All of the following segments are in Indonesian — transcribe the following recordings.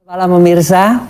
Malam pemirsa,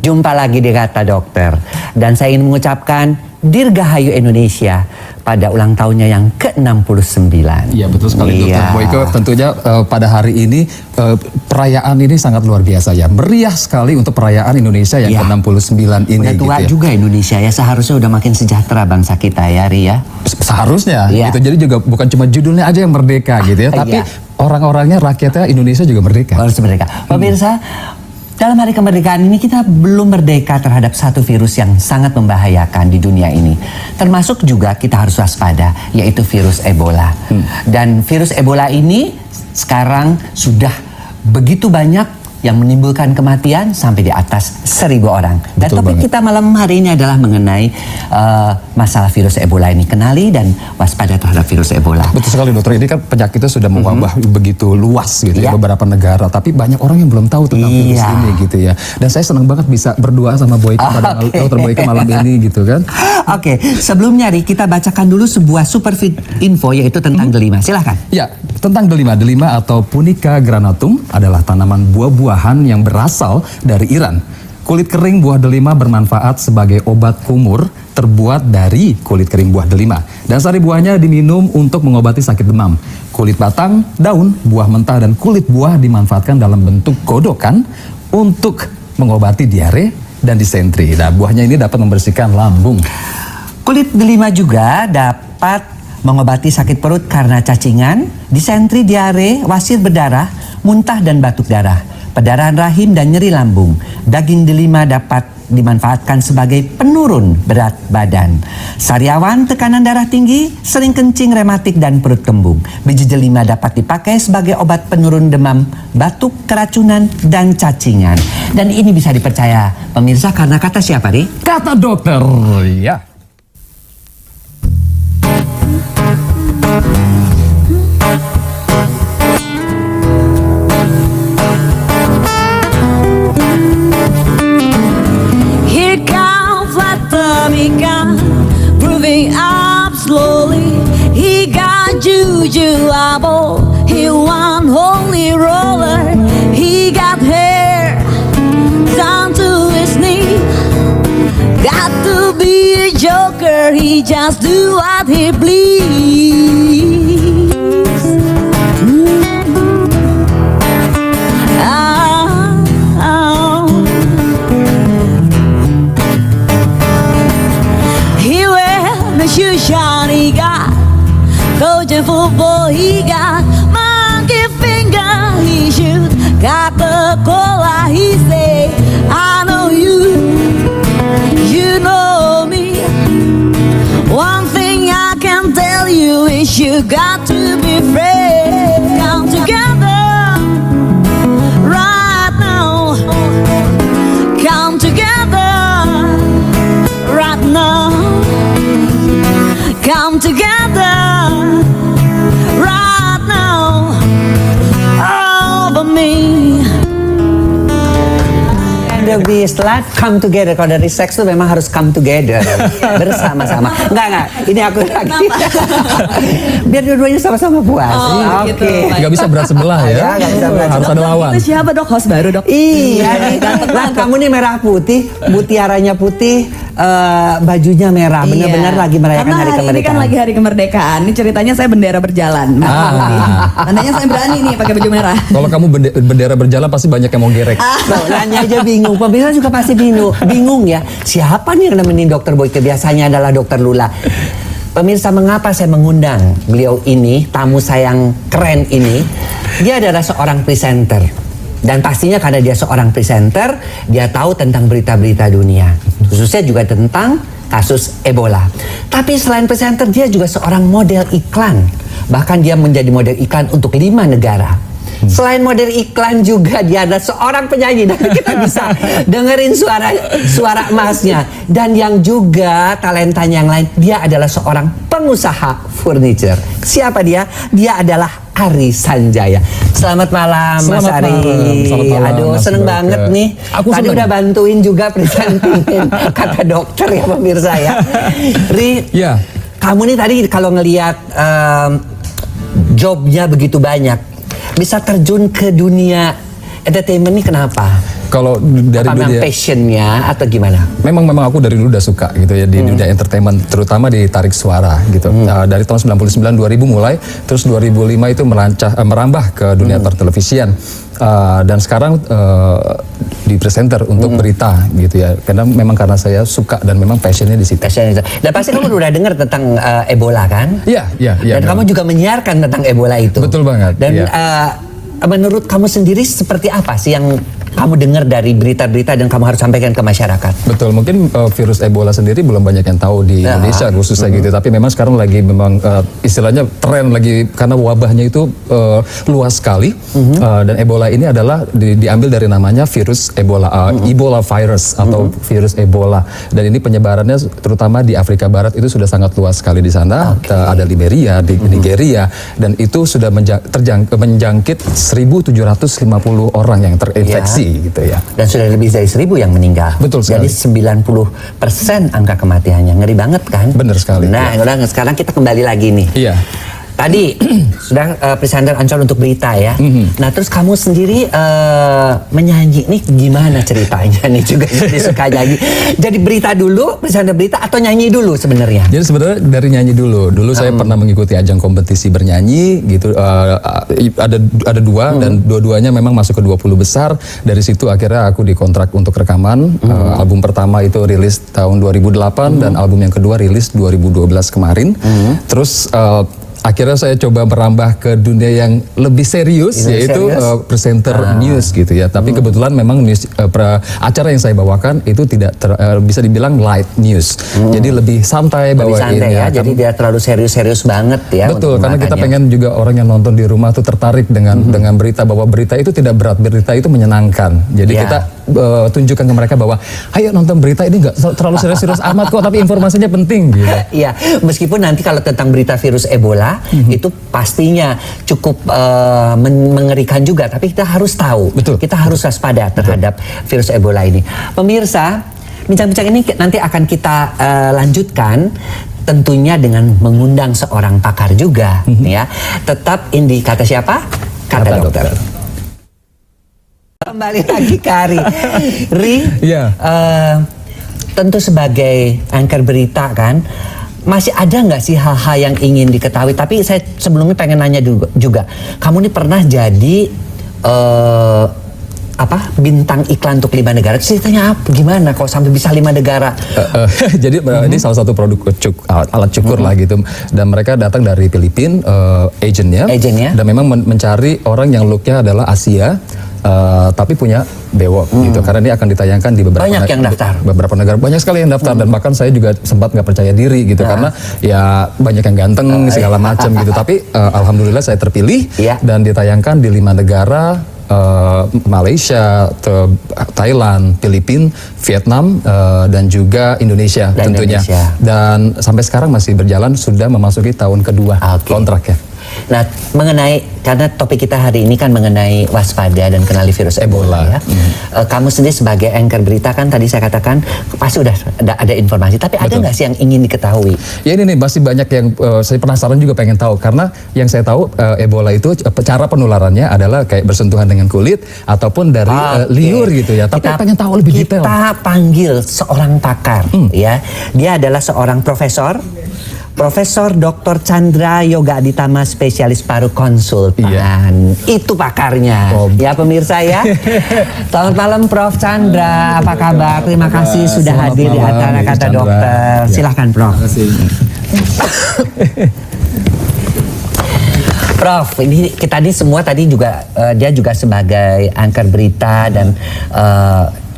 jumpa lagi di Kata Dokter. Dan saya ingin mengucapkan Dirgahayu Indonesia pada ulang tahunnya yang ke-69. Iya betul sekali Dokter Boyke. Tentunya pada hari ini perayaan ini sangat luar biasa ya. Meriah sekali untuk perayaan Indonesia yang ke-69 ini. Udah tua gitu ya. juga Indonesia ya, seharusnya udah makin sejahtera bangsa kita ya Ria. Seharusnya gitu. Jadi juga bukan cuma judulnya aja yang merdeka gitu ya. Tapi orang-orangnya, rakyatnya Indonesia juga merdeka. Harus merdeka. Pemirsa, dalam hari kemerdekaan ini kita belum merdeka terhadap satu virus yang sangat membahayakan di dunia ini. Termasuk juga kita harus waspada, yaitu virus Ebola. Dan virus Ebola ini sekarang sudah begitu banyak yang menimbulkan kematian sampai di atas 1.000 orang. Dan topik kita malam hari ini adalah mengenai masalah virus Ebola ini. Kenali dan waspada terhadap virus Ebola. Betul sekali dokter, ini kan penyakitnya sudah mewabah begitu luas gitu ya, beberapa negara. Tapi banyak orang yang belum tahu tentang virus ini gitu ya. Dan saya senang banget bisa berdua sama Boyke pada Dokter Boyke malam ini gitu kan. Oke, sebelumnya Ri, kita bacakan dulu sebuah super info yaitu tentang delima. Silahkan. Ya, tentang delima. Delima atau Punica granatum adalah tanaman buah-buahan yang berasal dari Iran. Kulit kering buah delima bermanfaat sebagai obat kumur terbuat dari kulit kering buah delima. Dan sari buahnya diminum untuk mengobati sakit demam. Kulit batang, daun, buah mentah, dan kulit buah dimanfaatkan dalam bentuk godokan untuk mengobati diare dan disentri. Nah, buahnya ini dapat membersihkan lambung. Kulit delima juga dapat mengobati sakit perut karena cacingan, disentri, diare, wasir berdarah, muntah dan batuk darah, perdarahan rahim dan nyeri lambung. Daging delima dapat dimanfaatkan sebagai penurun berat badan. Sariawan, tekanan darah tinggi, sering kencing, rematik dan perut kembung. Biji delima dapat dipakai sebagai obat penurun demam, batuk, keracunan dan cacingan. Dan ini bisa dipercaya pemirsa karena kata siapa nih? Kata dokter, ya. Moving up slowly, he got juju abo. He one holy roller, he got hair down to his knee. Got to be a joker, he just do what he please. He got Trojan football, he got monkey finger, he shoot Coca-Cola, he say, I know you, you know me. One thing I can tell you is you got to be friends. Come together right now. Come together right now. Come together right now over me. And we setelah come together. Kalau dari seks tuh memang harus come together bersama-sama. Enggak. Ini aku lagi. Biar dua-duanya sama-sama puas. Oke. Gak bisa berat sebelah ya. Harus ada lawan. Itu siapa dok? Host baru dok? Iya. Nah, kamu nih merah putih, mutiaranya putih, bajunya merah. Benar-benar lagi merayakan hari kemerdekaan. Ini kan lagi hari kemerdekaan. Ini ceritanya saya bendera berjalan. Tandanya saya berani nih pakai baju merah. Kalau kamu bendera berjalan pasti banyak yang mau gerek. Nanya aja bingung. Pemirsa juga pasti bingung ya. Siapa nih yang nemenin Dokter Boyke? Biasanya adalah Dokter Lula. Pemirsa, mengapa saya mengundang beliau ini, tamu saya yang keren ini? Dia adalah seorang presenter. Dan pastinya karena dia seorang presenter, dia tahu tentang berita-berita dunia. Khususnya juga tentang kasus Ebola. Tapi selain presenter, dia juga seorang model iklan. Bahkan dia menjadi model iklan untuk 5 negara. Selain model iklan juga dia adalah seorang penyanyi. Dan kita bisa dengerin suara emasnya. Dan yang juga talentanya yang lain, dia adalah seorang pengusaha furniture. Siapa dia? Dia adalah Ari Sanjaya. Selamat malam Mas Ari. Aduh, seneng banget nih. Tadi udah bantuin juga presentingin Kata Dokter ya pemirsa ya. Ri, kamu nih tadi kalau ngelihat jobnya begitu banyak, bisa terjun ke dunia entertainment ini kenapa? Kalau dari Apa memang dunia passionnya atau gimana? memang aku dari dulu udah suka gitu ya di dunia entertainment, terutama di tarik suara gitu. Dari tahun 99 2000 mulai, terus 2005 itu merambah ke dunia pertelevisian. Dan sekarang di presenter untuk berita gitu ya. Karena saya suka dan memang passionnya di situ. Passion itu. Dan pasti kamu udah dengar tentang Ebola kan? Iya. Dan kamu juga menyiarkan tentang Ebola itu. Betul banget. Dan iya. menurut kamu sendiri seperti apa sih yang kamu dengar dari berita-berita dan kamu harus sampaikan ke masyarakat? Betul, mungkin virus Ebola sendiri belum banyak yang tahu di Indonesia khususnya gitu. Tapi memang sekarang lagi memang istilahnya tren lagi karena wabahnya itu luas sekali. Dan Ebola ini adalah diambil dari namanya virus Ebola, Ebola virus atau virus Ebola. Dan ini penyebarannya terutama di Afrika Barat itu sudah sangat luas sekali di sana. Ada Liberia, di Nigeria, dan itu sudah menjangkit 1.750 orang yang terinfeksi. Gitu ya. Dan sudah lebih dari 1.000 yang meninggal. Betul sekali. Jadi 90% angka kematiannya. Ngeri banget kan? Benar sekali. Nah, udah sekarang kita kembali lagi nih. Iya. Tadi sudah presenter Ancol untuk berita ya. Nah, terus kamu sendiri menyanyi nih gimana ceritanya nih juga jadi suka nyanyi. Jadi berita dulu, presenter berita atau nyanyi dulu sebenarnya? Jadi sebenarnya dari nyanyi dulu. Dulu saya pernah mengikuti ajang kompetisi bernyanyi gitu. Ada dua dan dua-duanya memang masuk ke 20 besar. Dari situ akhirnya aku dikontrak untuk rekaman. Album pertama itu rilis tahun 2008 dan album yang kedua rilis 2012 kemarin. Terus akhirnya saya coba merambah ke dunia yang lebih serius, yaitu presenter news gitu ya. Tapi kebetulan memang news, acara yang saya bawakan itu tidak bisa dibilang light news. Jadi lebih santai Lebih bawain santai ya. Jadi tidak terlalu serius-serius banget ya. Betul, untuk karena kita makanya. pengen juga orang yang nonton di rumah tuh tertarik dengan berita, bahwa berita itu tidak berat, berita itu menyenangkan. Jadi Ya. kita tunjukkan ke mereka bahwa ayo nonton berita ini nggak terlalu serius-serius amat kok, tapi informasinya penting gitu. Iya, meskipun nanti kalau tentang berita virus Ebola itu pastinya cukup mengerikan juga, tapi kita harus tahu, Betul. kita harus waspada terhadap virus Ebola ini. Pemirsa, bincang-bincang ini nanti akan kita lanjutkan. Tentunya dengan mengundang seorang pakar juga, ya. Tetap di kata siapa? Kata dokter. Kembali lagi ke Ari. Ri, Iya. tentu sebagai anchor berita kan, masih ada nggak sih hal-hal yang ingin diketahui? Tapi saya sebelumnya pengen nanya juga, kamu ini pernah jadi bintang iklan untuk 5 negara? Ceritanya apa? Gimana kok sampai bisa 5 negara? Jadi ini salah satu produk alat cukur lah gitu, dan mereka datang dari Filipina, agentnya, dan memang mencari orang yang looknya adalah Asia, tapi punya bewok gitu, karena ini akan ditayangkan di beberapa negara, banyak sekali yang daftar, dan bahkan saya juga sempat nggak percaya diri gitu, karena ya banyak yang ganteng segala macam gitu, tapi alhamdulillah saya terpilih dan ditayangkan di 5 negara. Malaysia, Thailand, Filipina, Vietnam, dan juga Indonesia tentunya. Dan sampai sekarang masih berjalan, sudah memasuki tahun kedua kontraknya. Nah, karena topik kita hari ini kan mengenai waspada dan kenali virus Ebola ya. Kamu sendiri sebagai anchor berita kan tadi saya katakan pasti udah ada informasi, tapi ada nggak sih yang ingin diketahui? Ya ini nih masih banyak yang saya penasaran juga pengen tahu, karena yang saya tahu Ebola itu cara penularannya adalah kayak bersentuhan dengan kulit ataupun dari liur gitu ya. Tapi pengen tahu lebih detail. Kita panggil seorang pakar ya. Dia adalah seorang Profesor Dr. Chandra Yoga Aditama, spesialis paru konsultan. Itu pakarnya. Ya pemirsa ya. Selamat malam Prof. Chandra. Apa kabar? Terima kasih sudah hadir di acara Kata Dokter. Silahkan Prof. Terima kasih. Prof, ini kita semua tadi juga dia juga sebagai anchor berita dan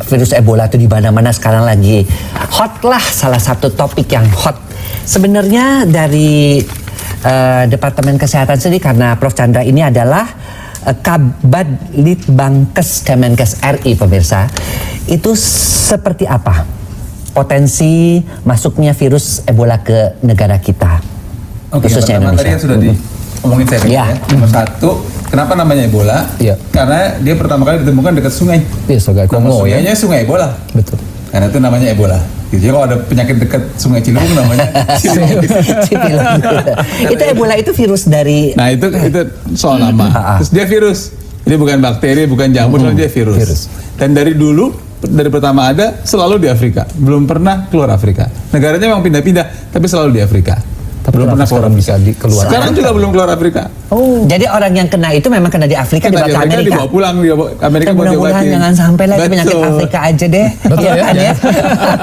virus Ebola itu di mana-mana sekarang lagi hot lah, salah satu topik yang hot. Sebenarnya dari Departemen Kesehatan sendiri, karena Prof. Chandra ini adalah Kabad Litbangkes Kemenkes RI, pemirsa, itu seperti apa potensi masuknya virus Ebola ke negara kita? Oke, khususnya pertama Indonesia. tadi yang sudah diomongin saya ya. Nomor satu, kenapa namanya Ebola? Karena dia pertama kali ditemukan dekat sungai. Iya, Sungai Kongo ya. Sungainya Sungai Ebola. Betul. Karena itu namanya Ebola. Jadi kalau ada penyakit dekat Sungai Ciliwung namanya Cipilung. Itu Ebola itu virus dari. Nah itu soal nama. Terus dia virus. Ini bukan bakteri, bukan jamur, dia virus. Dan dari dulu, dari pertama ada selalu di Afrika, belum pernah keluar Afrika. Negaranya memang pindah-pindah, tapi selalu di Afrika. Tapi belum pernah keluar sekarang bisa keluar. Sekarang juga belum keluar Afrika. Jadi orang yang kena itu memang kena di Afrika, Kena dibawa di ke Afrika, Amerika. dibawa pulang, dibawa ke Amerika buat Mudah-mudahan diobatin. jangan sampai lah itu Betul. penyakit Afrika aja deh. Betul Iya ya, kan ya.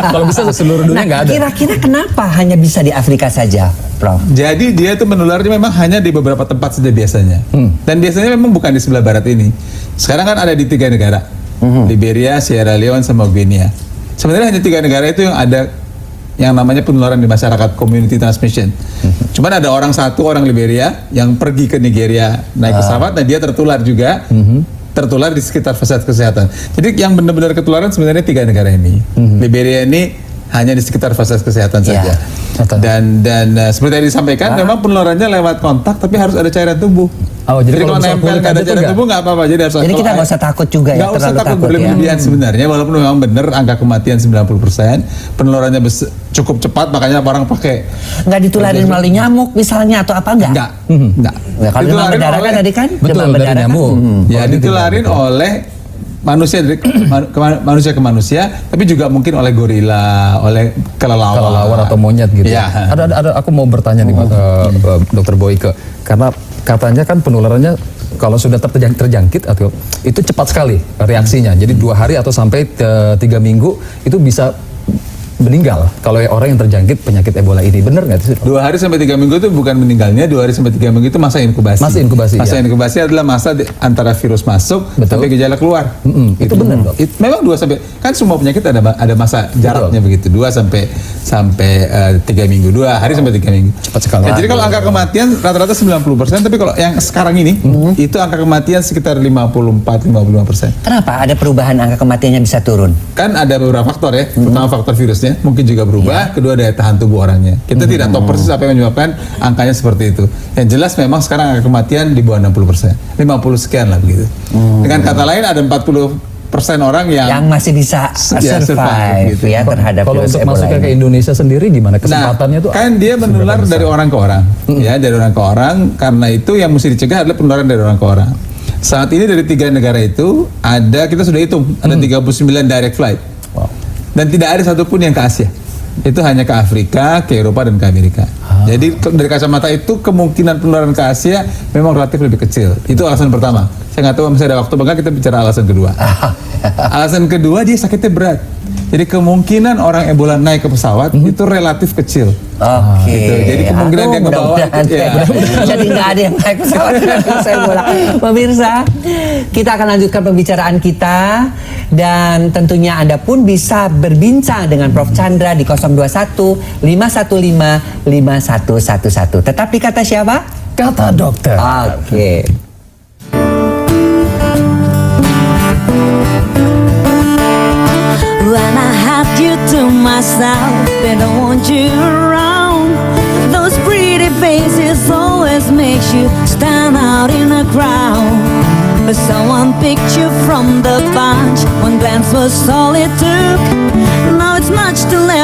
Kalau bisa seluruh dunia Nah, nggak ada. kira-kira kenapa hanya bisa di Afrika saja, Prof? Jadi dia itu menularnya memang hanya di beberapa tempat saja biasanya. Dan biasanya memang bukan di sebelah barat ini. Sekarang kan ada di 3 negara. Liberia, Sierra Leone, sama Guinea. Sebenarnya hanya 3 negara itu yang ada yang namanya penularan di masyarakat, community transmission. Cuman ada orang Liberia yang pergi ke Nigeria naik pesawat dan dia tertular juga. Tertular di sekitar fasilitas kesehatan. Jadi yang benar-benar ketularan sebenarnya 3 negara ini. Liberia ini hanya di sekitar fasilitas kesehatan saja. Dan seperti yang disampaikan, memang penularannya lewat kontak, tapi harus ada cairan tubuh. Oh, jadi kalau kalau misalnya nempel kulit nggak ada aja tuh cairan nggak? tubuh nggak apa-apa. Jadi harus Jadi kita nggak usah takut juga ya, Nggak usah terlalu takut takut ya. berlebihan sebenarnya, walaupun memang benar angka kematian 90%, penularannya cukup cepat, makanya orang pakai. Nggak ditularin melalui nyamuk misalnya atau apa nggak? Enggak. Ya, kalau demam berdarah kan tadi kan? Betul, demam dari berdarah kan? nyamuk. Ya Kalau ini ditularin tidak. oleh manusia dari manusia ke manusia, tapi juga mungkin oleh gorila, oleh kelelawar atau monyet gitu. Iya. Ada aku mau bertanya nih Dokter Boyke, karena katanya kan penularannya kalau sudah terjangkit atau itu cepat sekali reaksinya. Jadi 2 hari atau sampai 3 minggu itu bisa meninggal kalau orang yang terjangkit penyakit Ebola ini. Benar nggak sih? 2 hari sampai 3 minggu itu bukan meninggalnya, 2 hari sampai 3 minggu itu masa inkubasi. Masa inkubasi, Masa ya. inkubasi adalah masa antara virus masuk sampai gejala keluar. Itu benar, Dok. Memang 2 sampai, kan semua penyakit ada masa jaraknya begitu, 2 sampai 3 minggu, 2 hari sampai 3 minggu. Cepat sekali. Ya, jadi kalau angka kematian rata-rata 90%, tapi kalau yang sekarang ini itu angka kematian sekitar 54-55%. Kenapa ada perubahan angka kematiannya bisa turun? Kan ada beberapa faktor ya. Pertama faktor virusnya mungkin juga berubah, kedua daya tahan tubuh orangnya. Kita tidak tahu persis apa yang menyebabkan angkanya seperti itu. Yang jelas memang sekarang angka kematian di bawah 60%. 50 sekian lah begitu. Dengan kata lain ada 40% orang yang masih bisa Ya, survive gitu. ya terhadap Kalau virus untuk Ebola masuknya ini. ke Indonesia sendiri gimana kesempatannya tuh? kan dia menular seberapa dari besar? orang ke orang, ya dari orang ke orang. Karena itu yang mesti dicegah adalah penularan dari orang ke orang. Saat ini dari 3 negara itu kita sudah hitung ada 39 direct flight, dan tidak ada satupun yang ke Asia. Itu hanya ke Afrika, ke Eropa, dan ke Amerika. Jadi dari kacamata itu kemungkinan penularan ke Asia memang relatif lebih kecil. Itu alasan pertama. Saya nggak tahu masih ada waktu, bahkan kita bicara alasan kedua. Alasan kedua, dia sakitnya berat. Jadi kemungkinan orang Ebola naik ke pesawat itu relatif kecil. Oke. Gitu. Jadi kemungkinan dia ngebawa itu, ya. Jadi nggak ada yang naik pesawat dengan virus Ebola. Pemirsa, kita akan lanjutkan pembicaraan kita dan tentunya Anda pun bisa berbincang dengan Prof Chandra di 021 515 5111. Tetapi kata siapa? Kata dokter. Oke. When I had you to myself, they don't want you around. Those pretty faces always makes you stand out in a crowd. But someone picked you from the bunch. One glance was all it took. Now it's much too late.